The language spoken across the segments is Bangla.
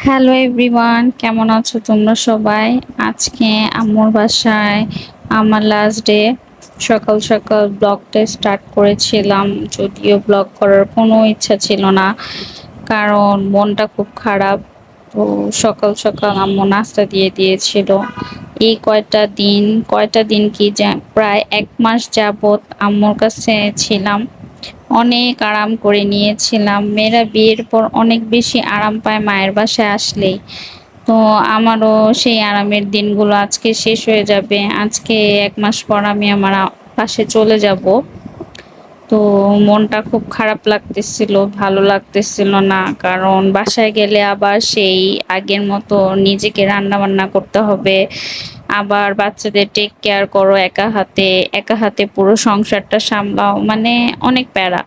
হ্যালো এভরিওয়ান, কেমন আছো তোমরা সবাই? আজকে আম্মুর বাসায় আমার লাস্ট ডে। সকাল সকাল ব্লগটা স্টার্ট করেছিলাম, যদিও ব্লগ করার কোনো ইচ্ছা ছিল না, কারণ মনটা খুব খারাপ। তো সকাল সকাল আম্মু নাস্তা দিয়ে দিয়েছিল। এই কয়টা দিন কি প্রায় 1 মাস যাবত আম্মুর কাছে ছিলাম। অনেক আরাম করে নিয়েছিলাম। মেয়েরা বিয়ের পর অনেক বেশি আরাম পায় মায়ের বাসায় আসলেই। তো আমারও সেই আরামের দিনগুলো আজকে শেষ হয়ে যাবে। আজকে 1 মাস পর আমি আমার বাসায় চলে যাব। তো মনটা খুব খারাপ লাগতেছিল, ভালো লাগতেছিল না, কারণ বাসায় গেলে আবার সেই আগের মতো নিজেকে রান্না বান্না করতে হবে, আবার বাচ্চাদের টেক কেয়ার করো একা হাতে পুরো সংসারটা সামলাও, মানে অনেক প্যারা।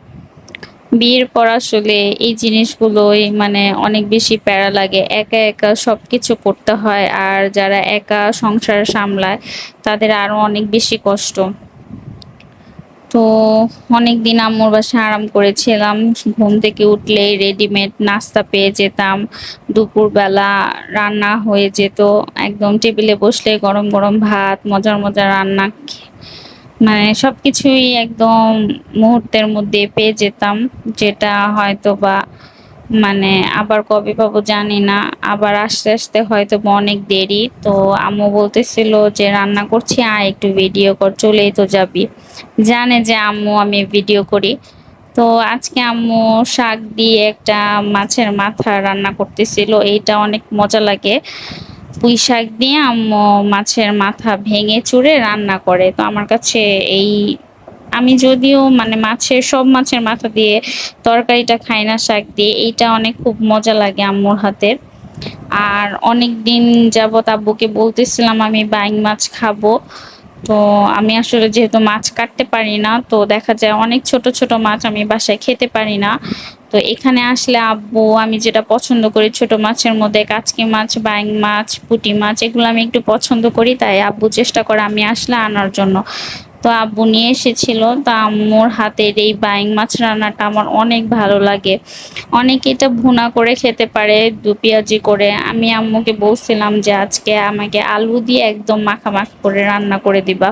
বিয়ের পর আসলে এই জিনিসগুলোই মানে অনেক বেশি প্যারা লাগে। একা একা সবকিছু করতে হয়, আর যারা একা সংসার সামলায় তাদের আরো অনেক বেশি কষ্ট। তো অনেকদিন আম্মুর বাসায় আরাম করেছিলাম। ঘুম থেকে উঠলেই রেডিমেড নাস্তা পেয়ে যেতাম। দুপুরবেলা রান্না হয়ে যেত, একদম টেবিলে বসলে গরম গরম ভাত, মজার মজার রান্না, মানে সবকিছুই একদম মুহূর্তের মধ্যে পেয়ে যেতাম। যেটা হয়তো বা মানে আবার কবে পাবো জানি না, আবার আস্তে আস্তে হয়তো বা অনেক দেরি। তো আম্মু বলতেছিল যে রান্না করছি, আয় একটু ভিডিও কর, চলেই তো যাবি। জানে যে আম্মু আমি ভিডিও করি। তো আজকে আম্মু শাক দিয়ে একটা মাছের মাথা রান্না করতেছিল, এইটা অনেক মজা লাগে। পুঁই শাক দিয়ে আম্মু মাছের মাথা ভেঙে চুরে রান্না করে। তো আমার কাছে এই, আমি যদিও মানে সব মাছের মাথা দিয়ে তরকারিটা খাই না, শাক দিয়ে এইটা অনেক খুব মজা লাগে আম্মুর হাতের। আর অনেক দিন যাবত আব্বুকে বলতেছিলাম আমি বাইং মাছ খাবো। তো আমি আসলে যেহেতু মাছ কাটতে পারি না, তো দেখা যায় অনেক ছোট ছোট মাছ আমি বাসায় খেতে পারি না। তো এখানে আসলে আব্বু, আমি যেটা পছন্দ করি ছোট মাছের মধ্যে কাচকি মাছ, বাইং মাছ, পুঁটি মাছ, এগুলো আমি একটু পছন্দ করি, তাই আব্বু চেষ্টা করে আমি আসলে আনার জন্য। তো আব্বু নিয়ে এসেছিল। তো আম্মুর হাতের এই বাইং মাছ রান্নাটা আমার অনেক ভালো লাগে। অনেকে এটা ভুনা করে খেতে পারে, দু পেঁয়াজি করে। আমি আম্মুকে বলছিলাম যে আজকে আমাকে আলু দিয়ে একদম মাখামাখি করে রান্না করে দিবা।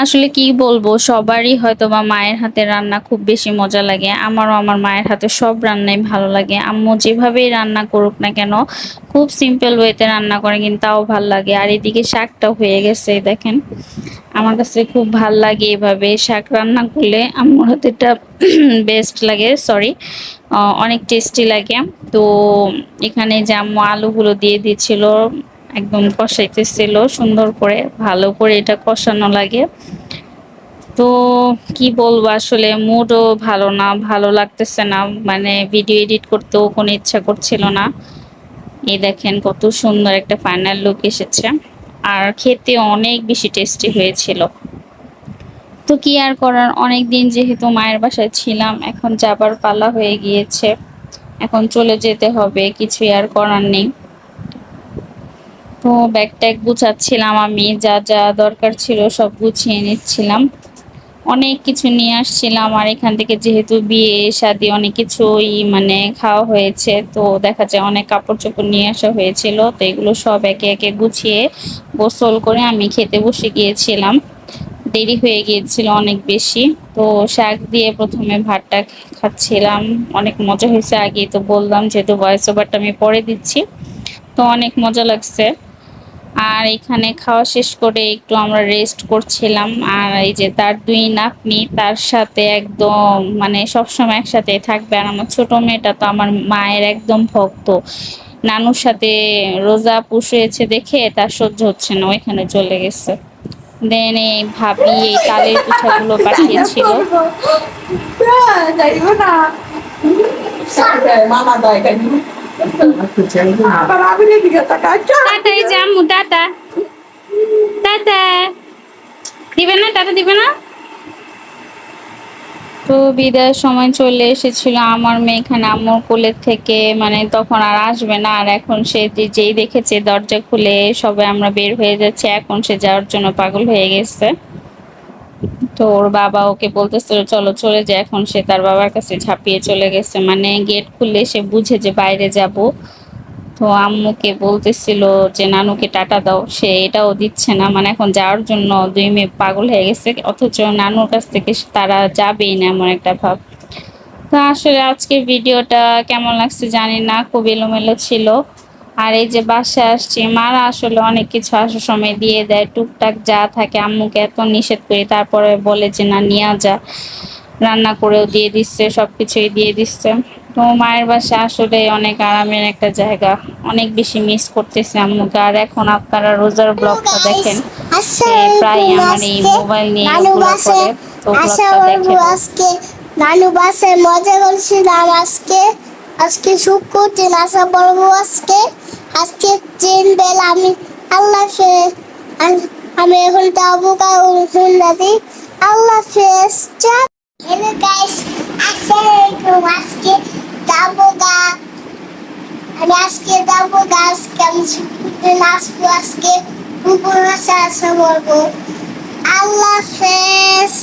আসলে কি বলবো, সবারই হয়তো বা মায়ের হাতের রান্না খুব বেশি মজা লাগে। আমারও আমার মায়ের হাতে সব রান্নাই ভালো লাগে। আম্মু যেভাবেই রান্না করুক না কেন, খুব সিম্পল ওয়েতে রান্না করে, কিন্তু তাও ভাল লাগে। আর এদিকে শাকটাও হয়ে গেছে দেখেন। আমার কাছে খুব ভাল লাগে এভাবে শাক রান্না করলে। আম্মুর হাতেরটা বেস্ট লাগে, সরি, অনেক টেস্টি লাগে। তো এখানে যে আম্মু আলুগুলো দিয়ে দিচ্ছিল, একদম কষাইতেছিল সুন্দর করে, ভালো করে এটা কষানো লাগে। তো কি বলবো, আসলে মুডও ভালো না, ভালো লাগতেছে না, মানে ভিডিও এডিট করতেও কোনো ইচ্ছা করছিল না। এই দেখেন কত সুন্দর একটা ফাইনাল লুক এসেছে, আর খেতে অনেক বেশি টেস্টি হয়েছিল। তো কি আর করার, অনেক দিন যেহেতু মায়ের বাসায় ছিলাম, এখন যাবার পালা হয়ে গিয়েছে। এখন চলে যেতে হবে, কিছুই আর করার নেই। তো ব্যাগ ট্যাগ গুছাচ্ছিলাম, আমি যা যা দরকার ছিল সব গুছিয়ে নিচ্ছিলাম। অনেক কিছু নিয়ে আসছিলাম, আর এখান থেকে যেহেতু বিয়ে শাদী অনেক কিছুই মানে খাওয়া হয়েছে, তো দেখা যায় অনেক কাপড় চোপড় নিয়ে আসা হয়েছিল। তো এগুলো সব একে একে গুছিয়ে গোসল করে আমি খেতে বসে গিয়েছিলাম। দেরি হয়ে গিয়েছিল অনেক বেশি। তো শাক দিয়ে প্রথমে ভাতটা খাচ্ছিলাম, অনেক মজা হয়েছে। আগেই তো বললাম, যেহেতু ভয়েস ওভারটা আমি পরে দিচ্ছি, তো অনেক মজা লাগছে। আর এখানে খাওয়া শেষ করে একটু আমরা রেস্ট করছিলাম। আর এই যে তার দুই নাতনি তার সাথে একদম মানে সবসময় একসাথে থাকবে। আর আমার ছোট মেয়েটা তো আমার মায়ের একদম ভক্ত। নানুর সাথে রোজা পুষিয়েছে দেখে তার সহ্য হচ্ছে না, ওইখানে চলে গেছে। দেন এই ভাবি এই তালের পিঠাগুলো পাঠিয়েছিল। যাইব না মামা দয়কার আবার আমি দিকে তাকাই টাটা, এই যে আম্মু টাটা, টাটা দিবে না, টাটা দিবে না। তো বিদায়ের সময় চলে এসেছিল। আমার মেয়ে এখানে আম্মুর কোলের থেকে মানে তখন আর আসবে না। আর এখন সে যেই দেখেছে দরজা খুলে সবাই আমরা বের হয়ে যাচ্ছে, এখন সে যাওয়ার জন্য পাগল হয়ে গেছে। তো ওর বাবা ওকে বলতেছিল চলো চলে যায়, এখন সে তার বাবার কাছে ঝাঁপিয়ে চলে গেছে। মানে গেট খুললে সে বুঝে যে বাইরে যাব। তো আম্মুকে বলতেছিল যে নানুকে টাটা দাও, সে এটাও দিচ্ছে না, মানে এখন যাওয়ার জন্য দুই মেয়ে পাগল হয়ে গেছে, অথচ নানুর কাছ থেকে তারা যাবেই না এমন একটা ভাব। তো আসলে আজকে ভিডিওটা কেমন লাগছে জানি না, খুব এলোমেলো ছিল। আর এই যে বাসায় আসছি, মারা আসলে অনেক কিছু আসার সময় দিয়ে দেয়, টুকটাক যা থাকে আম্মুকে এত নিষেধ করি, তারপরে বলে যে না নিয়ে যা, রান্না করেও দিয়ে দিচ্ছে, সবকিছুই দিয়ে দিচ্ছে। তো মায়ের বাসা আসলে অনেক আরামের একটা জায়গা, অনেক বেশি মিস করতেছে আম্মুকে। আর এখন আপনারা রোজার ব্লগটা দেখেন, সে প্রায় আমার এই মোবাইল নিয়ে ওগুলো করে, তো ব্লগটা দেখেন। আজকে নানু বাসায় মজা করছিলাম। আজকে আজকে শুক্রবার আশা বলবো। আজকে আজকে ট্রেন বেল আমি আল্লাহ হাফেজ। আমি এখন যাবো কাউন্টারে। আল্লাহ হাফেজ। হ্যালো গাইস, আসসালামু আলাইকুম। আজকে যাবো গা, আমি আজকে যাবো গা। আজকে আমি শুক্রবার আসবো। আজকে উপর বাসা আসা বলবো। আল্লাহ হাফেজ।